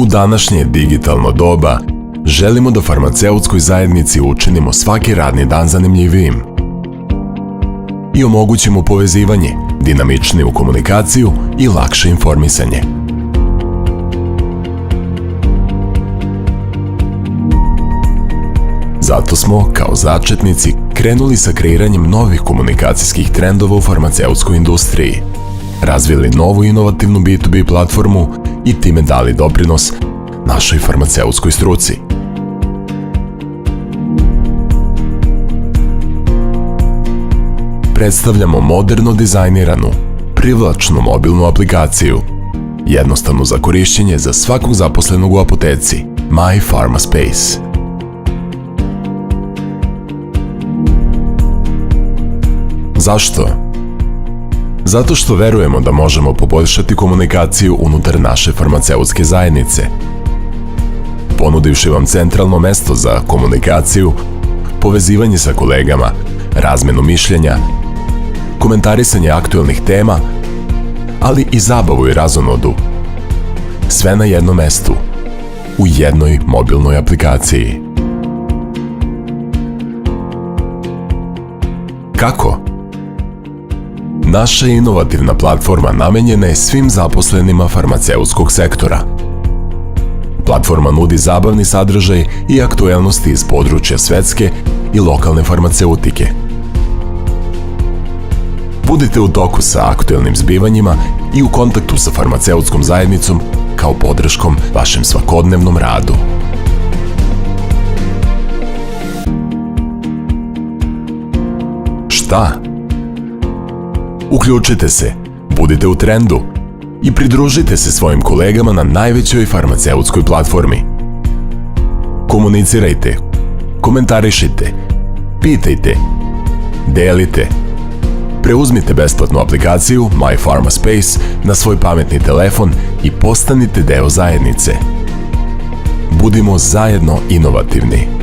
današnje digitalno doba želimo da farmaceutskoj zajednici učinimo svaki radni dan zanimljivijim i omogućimo povezivanje, dinamičniju komunikaciju i lakše informisanje. Zato smo, kao začetnici, krenuli sa kreiranjem novih komunikacijskih trendova u farmaceutskoj industriji, razvili novu inovativnu B2B platformu i time dali doprinos našoj farmaceutskoj struci. Predstavljamo moderno dizajniranu, privlačnu mobilnu aplikaciju, jednostavnu za korišćenje za svakog zaposlenog u apoteci, My Pharma Space. Zašto? Zato što verujemo da možemo poboljšati komunikaciju unutar naše farmaceutske zajednice, ponudivši vam centralno mesto za komunikaciju, povezivanje sa kolegama, razmenu mišljenja, komentarisanje aktuelnih tema, ali i zabavu i razonodu. Sve na jednom mestu, u jednoj mobilnoj aplikaciji. Kako? Naša inovativna platforma namenjena je svim zaposlenima farmaceutskog sektora. Platforma nudi zabavni sadržaj i aktuelnosti iz područja svetske i lokalne farmaceutike. Budite u toku sa aktuelnim zbivanjima i u kontaktu sa farmaceutskom zajednicom kao podrškom vašem svakodnevnom radu. Šta? Uključite se, budite u trendu i pridružite se svojim kolegama na najvećoj farmaceutskoj platformi. Komunicirajte, komentarišite, pitajte, delite. Preuzmite besplatnu aplikaciju My Pharma Space na svoj pametni telefon i postanite deo zajednice. Budimo zajedno inovativni.